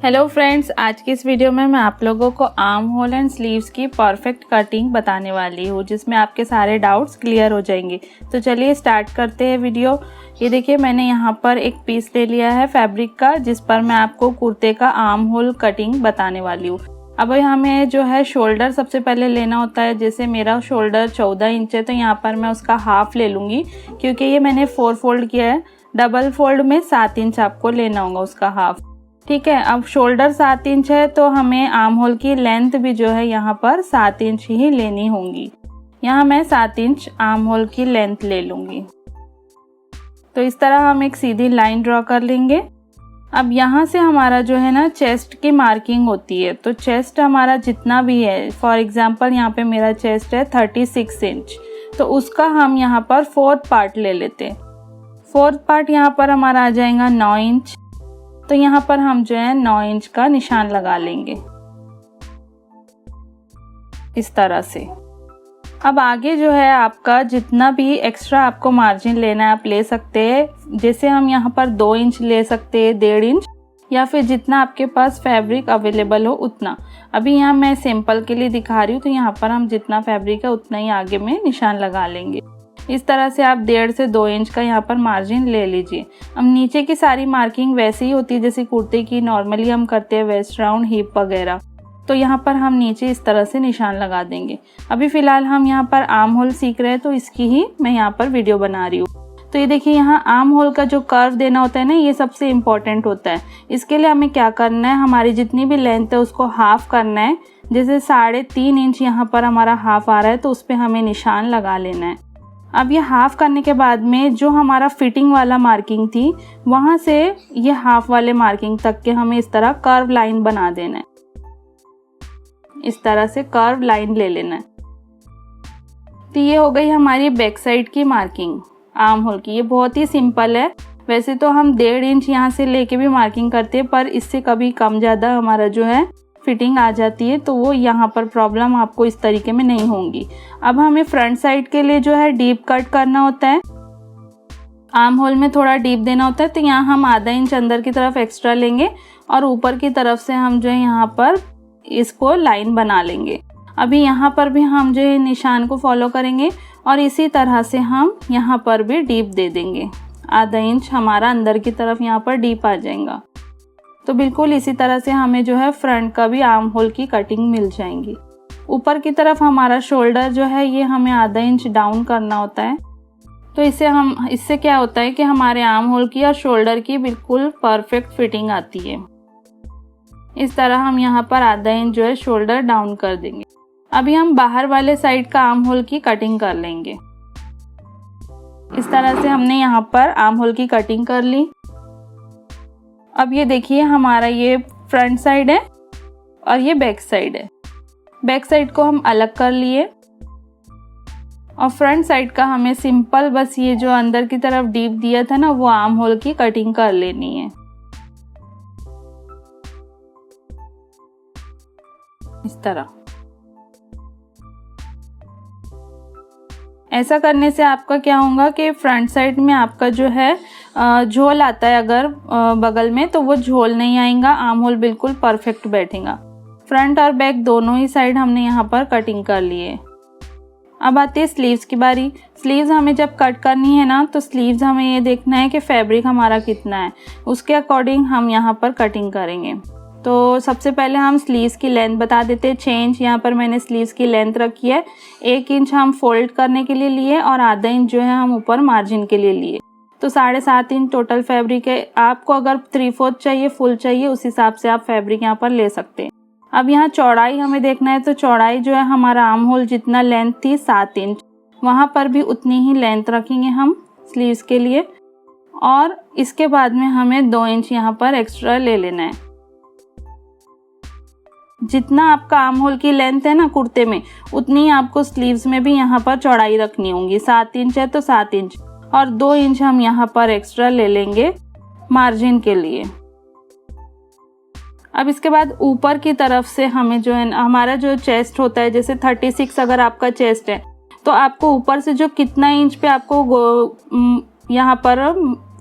Hello friends, आज की इस वीडियो में मैं आप लोगों को आर्म होल एंड स्लीव्स की परफेक्ट कटिंग बताने वाली हूँ, जिसमें आपके सारे डाउट्स क्लियर हो जाएंगे। तो चलिए स्टार्ट करते हैं वीडियो। ये देखिए, मैंने यहाँ पर एक पीस ले लिया है फैब्रिक का, जिस पर मैं आपको कुर्ते का आर्म होल कटिंग बताने वाली हूँ। अब हमें जो है शोल्डर सबसे पहले लेना होता है। जैसे मेरा शोल्डर 14 इंच है, तो यहाँ पर मैं उसका हाफ ले लूँगी, क्योंकि ये मैंने 4 फोल्ड किया है। डबल फोल्ड में 7 इंच आपको लेना होगा उसका हाफ। ठीक है, अब शोल्डर 7 इंच है, तो हमें आर्म होल की लेंथ भी जो है यहाँ पर 7 इंच ही लेनी होगी। यहाँ मैं 7 इंच आर्म होल की लेंथ ले लूँगी। तो इस तरह हम एक सीधी लाइन ड्रॉ कर लेंगे। अब यहाँ से हमारा जो है ना चेस्ट की मार्किंग होती है। तो चेस्ट हमारा जितना भी है, फॉर एग्जांपल यहाँ पे मेरा चेस्ट है 36 इंच, तो उसका हम यहाँ पर 4th पार्ट ले लेते हैं। 4th पार्ट यहाँ पर हमारा आ जाएगा 9 इंच। तो यहाँ पर हम जो है 9 इंच का निशान लगा लेंगे इस तरह से। अब आगे जो है आपका जितना भी एक्स्ट्रा आपको मार्जिन लेना है आप ले सकते हैं। जैसे हम यहाँ पर 2 इंच ले सकते हैं, 1.5 इंच, या फिर जितना आपके पास फैब्रिक अवेलेबल हो उतना। अभी यहाँ मैं सैंपल के लिए दिखा रही हूँ, तो यहाँ पर हम जितना फैब्रिक है उतना ही आगे में निशान लगा लेंगे। इस तरह से आप 1.5 से 2 इंच का यहाँ पर मार्जिन ले लीजिए। अब नीचे की सारी मार्किंग वैसे ही होती है जैसे कुर्ते की नॉर्मली हम करते हैं, वेस्ट राउंड, हिप वगैरह। तो यहाँ पर हम नीचे इस तरह से निशान लगा देंगे। अभी फ़िलहाल हम यहाँ पर आर्म होल सीख रहे हैं, तो इसकी ही मैं यहाँ पर वीडियो बना रही हूँ। तो ये देखिए, यहाँ आर्म होल का जो कर्व देना होता है ना, ये सबसे इम्पॉर्टेंट होता है। इसके लिए हमें क्या करना है, हमारी जितनी भी लेंथ है उसको हाफ करना है। जैसे 3.5 इंच यहाँ पर हमारा हाफ आ रहा है, तो उस पर हमें निशान लगा लेना है। अब ये हाफ करने के बाद में जो हमारा फिटिंग वाला मार्किंग थी, वहाँ से ये हाफ वाले मार्किंग तक के हमें इस तरह कर्व लाइन बना देना है। इस तरह से कर्व लाइन ले लेना है। तो ये हो गई हमारी बैक साइड की मार्किंग आर्म होल की। ये बहुत ही सिंपल है। वैसे तो हम 1.5 इंच यहाँ से लेके भी मार्किंग करते हैं, पर इससे कभी कम ज़्यादा हमारा जो है फिटिंग आ जाती है, तो वो यहाँ पर प्रॉब्लम आपको इस तरीके में नहीं होंगी। अब हमें फ्रंट साइड के लिए जो है डीप कट करना होता है। आर्म होल में थोड़ा डीप देना होता है, तो यहाँ हम आधा इंच अंदर की तरफ एक्स्ट्रा लेंगे और ऊपर की तरफ से हम जो है यहाँ पर इसको लाइन बना लेंगे। अभी यहाँ पर भी हम जो है निशान को फॉलो करेंगे और इसी तरह से हम यहाँ पर भी डीप दे देंगे। आधा इंच हमारा अंदर की तरफ यहाँ पर डीप आ जाएगा। तो बिल्कुल इसी तरह से हमें जो है फ्रंट का भी आर्म होल की कटिंग मिल जाएंगी। ऊपर की तरफ हमारा शोल्डर जो है ये हमें आधा इंच डाउन करना होता है। तो इससे क्या होता है कि हमारे आर्म होल की और शोल्डर की बिल्कुल परफेक्ट फिटिंग आती है। इस तरह हम यहाँ पर आधा इंच जो है शोल्डर डाउन कर देंगे। अभी हम बाहर वाले साइड का आर्म होल की कटिंग कर लेंगे। इस तरह से हमने यहाँ पर आर्म होल की कटिंग कर ली। अब ये देखिए, हमारा ये फ्रंट साइड है और ये बैक साइड है। बैक साइड को हम अलग कर लिए और फ्रंट साइड का हमें सिंपल बस ये जो अंदर की तरफ डीप दिया था ना, वो आर्म होल की कटिंग कर लेनी है इस तरह। ऐसा करने से आपका क्या होगा कि फ्रंट साइड में आपका जो है झोल आता है अगर बगल में, तो वो झोल नहीं आएगा। आर्म होल बिल्कुल परफेक्ट बैठेगा। फ्रंट और बैक दोनों ही साइड हमने यहाँ पर कटिंग कर ली है। अब आती है स्लीव्स की बारी। स्लीव्स हमें जब कट करनी है ना, तो स्लीव्स हमें ये देखना है कि फैब्रिक हमारा कितना है, उसके अकॉर्डिंग हम यहाँ पर कटिंग करेंगे। तो सबसे पहले हम स्लीव्स की लेंथ बता देते हैं। 6 इंच यहाँ पर मैंने स्लीव्स की लेंथ रखी है। 1 इंच हम फोल्ड करने के लिए लिए और आधा इंच जो है हम ऊपर मार्जिन के लिए लिए। तो 7.5 इंच टोटल फैब्रिक है। आपको अगर 3/4 चाहिए, फुल चाहिए, उस हिसाब से आप फैब्रिक यहाँ पर ले सकते हैं। अब यहाँ चौड़ाई हमें देखना है। तो चौड़ाई जो है हमारा आर्म होल जितना लेंथ थी 7 इंच, वहाँ पर भी उतनी ही लेंथ रखेंगे हम स्लीव्स के लिए। और इसके बाद में हमें 2 इंच यहाँ पर एक्स्ट्रा ले लेना है। जितना आपका आर्म होल की लेंथ है ना कुर्ते में, उतनी आपको स्लीव्स में भी यहाँ पर चौड़ाई रखनी होगी। 7 इंच है तो 7 इंच और 2 इंच हम यहाँ पर एक्स्ट्रा ले लेंगे मार्जिन के लिए। अब इसके बाद ऊपर की तरफ से हमें जो है हमारा जो चेस्ट होता है, जैसे 36 अगर आपका चेस्ट है, तो आपको ऊपर से जो कितना इंच पे आपको यहाँ पर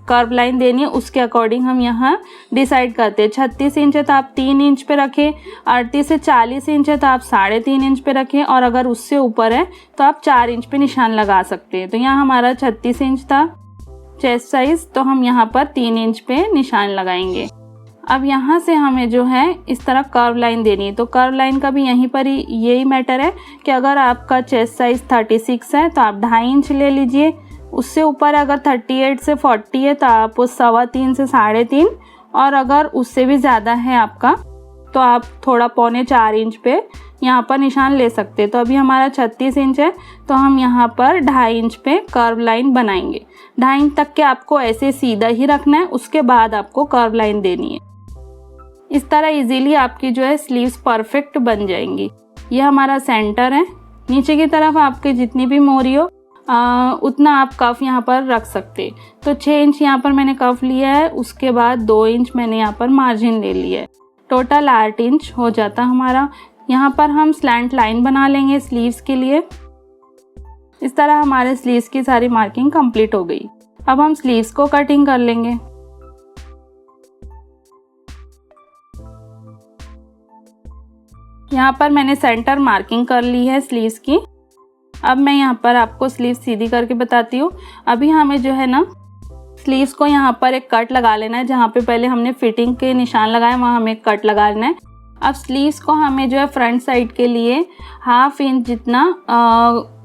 कर्व लाइन देनी है उसके अकॉर्डिंग हम यहाँ डिसाइड करते हैं। 36 इंच है तो आप 3 इंच पे रखें, 38 से 40 इंच है तो आप 3.5 इंच पे रखें, और अगर उससे ऊपर है तो आप 4 इंच पे निशान लगा सकते हैं। तो यहाँ हमारा 36 इंच था चेस्ट साइज, तो हम यहाँ पर 3 इंच पे निशान लगाएंगे। अब यहाँ से हमें जो है इस तरह कर्व लाइन देनी है। तो कर्व लाइन का भी यहीं पर ही यही मैटर है कि अगर आपका चेस्ट साइज 36 है तो आप 2.5 इंच ले लीजिए, उससे ऊपर अगर 38 से 40 है तो आप 3.25 से 3.5, और अगर उससे भी ज़्यादा है आपका तो आप थोड़ा 3.25 इंच पे यहाँ पर निशान ले सकते हैं। तो अभी हमारा 36 इंच है तो हम यहाँ पर 2.5 इंच पे कर्व लाइन बनाएंगे। 2.5 इंच तक के आपको ऐसे सीधा ही रखना है, उसके बाद आपको कर्व लाइन देनी है। इस तरह इजीली आपकी जो है स्लीव्स परफेक्ट बन जाएंगी। ये हमारा सेंटर है। नीचे की तरफ आपके जितनी भी मोरी हो उतना आप कफ यहाँ पर रख सकते। तो 6 इंच यहाँ पर मैंने कफ लिया है, उसके बाद 2 इंच मैंने यहाँ पर मार्जिन ले लिया है, टोटल 8 इंच हो जाता हमारा। यहाँ पर हम स्लैंट लाइन बना लेंगे स्लीव्स के लिए। इस तरह हमारे स्लीव्स की सारी मार्किंग कंप्लीट हो गई। अब हम स्लीव्स को कटिंग कर लेंगे। यहाँ पर मैंने सेंटर मार्किंग कर ली है स्लीव्स की। अब मैं यहाँ पर आपको स्लीव सीधी करके बताती हूँ। अभी हमें जो है ना स्लीव्स को यहाँ पर एक कट लगा लेना है। जहाँ पे पहले हमने फिटिंग के निशान लगाए वहाँ हमें एक कट लगा लेना है। अब स्लीव्स को हमें जो है फ्रंट साइड के लिए 1/2 इंच जितना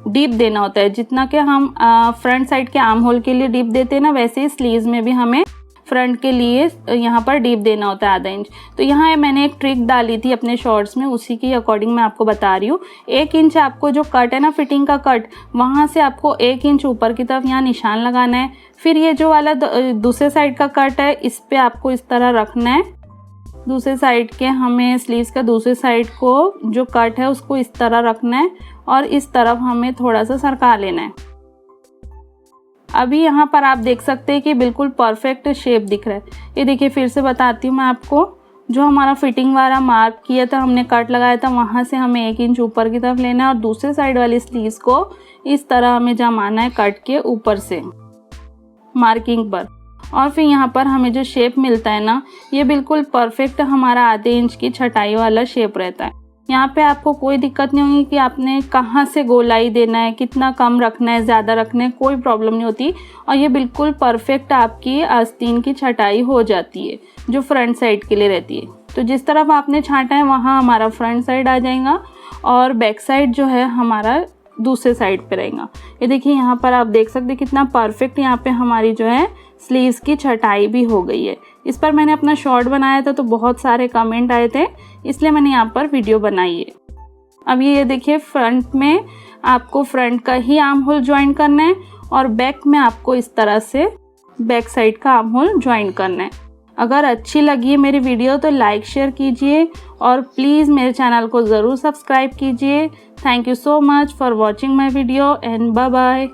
डीप देना होता है। जितना कि हम फ्रंट साइड के आर्म होल के लिए डीप देते हैं ना, वैसे ही स्लीव्स में भी हमें फ्रंट के लिए यहाँ पर डीप देना होता है 1/2 इंच। तो यहाँ मैंने एक ट्रिक डाली थी अपने शॉर्ट्स में, उसी के अकॉर्डिंग मैं आपको बता रही हूँ। 1 इंच आपको जो कट है ना फिटिंग का कट, वहाँ से आपको 1 इंच ऊपर की तरफ यहाँ निशान लगाना है। फिर ये जो वाला दूसरे साइड का कट है इस पर आपको इस तरह रखना है। दूसरे साइड के हमें स्लीव्स का दूसरे साइड को जो कट है उसको इस तरह रखना है और इस तरफ हमें थोड़ा सा सरका लेना है। अभी यहाँ पर आप देख सकते हैं कि बिल्कुल परफेक्ट शेप दिख रहा है। ये देखिए, फिर से बताती हूँ मैं आपको। जो हमारा फिटिंग वाला मार्क किया था, हमने कट लगाया था, वहाँ से हमें 1 इंच ऊपर की तरफ लेना है और दूसरे साइड वाली स्लीव्स को इस तरह हमें जमाना है कट के ऊपर से मार्किंग पर। और फिर यहाँ पर हमें जो शेप मिलता है ना, ये बिल्कुल परफेक्ट हमारा 1/2 इंच की छटाई वाला शेप रहता है। यहाँ पे आपको कोई दिक्कत नहीं होगी कि आपने कहाँ से गोलाई देना है, कितना कम रखना है, ज़्यादा रखना है, कोई प्रॉब्लम नहीं होती। और ये बिल्कुल परफेक्ट आपकी आस्तीन की छटाई हो जाती है जो फ्रंट साइड के लिए रहती है। तो जिस तरफ आपने छांटा है वहाँ हमारा फ्रंट साइड आ जाएगा और बैक साइड जो है हमारा दूसरे साइड पे रहेगा। ये देखिए, यहाँ पर आप देख सकते हैं कितना परफेक्ट यहाँ पे हमारी जो है स्लीव्स की छटाई भी हो गई है। इस पर मैंने अपना शॉर्ट बनाया था तो बहुत सारे कमेंट आए थे, इसलिए मैंने यहाँ पर वीडियो बनाई है। अब ये देखिए, फ्रंट में आपको फ्रंट का ही आर्म होल ज्वाइन करना है और बैक में आपको इस तरह से बैक साइड का आर्म होल ज्वाइन करना है। अगर अच्छी लगी है मेरी वीडियो तो लाइक शेयर कीजिए और प्लीज़ मेरे चैनल को ज़रूर सब्सक्राइब कीजिए। Thank you so much for watching my video and bye bye.